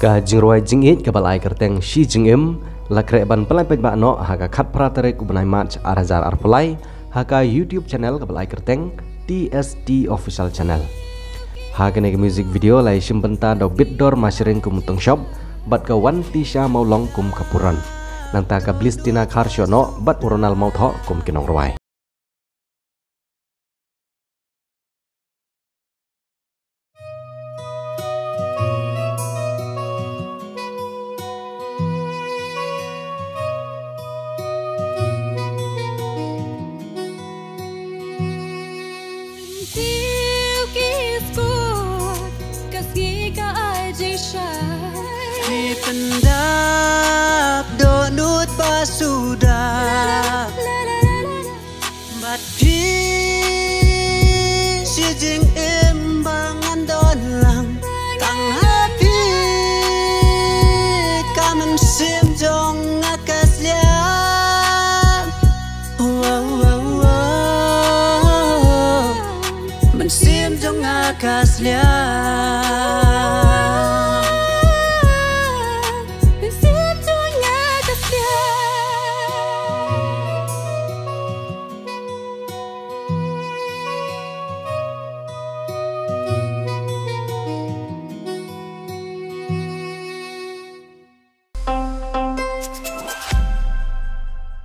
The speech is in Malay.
Ka jingroi jingit ka balai kerteng shi jingim lakre ban pelai pej bakno haka khat pratare ku benai match arazar arpelai haka YouTube channel ka balai kerteng TSD official channel. Haka nege music video lai shimbenta do bitdor mashiring ku mutong shop bat ka wan tisha mau long kum kapuran. Nanta ka blistina karsyono bat uronal mau tho kum kinong ruai. Pendap donut pasudah bat pi si jing imbangan dolang tang happy kamen sim jong akas liam men sim jong akas liam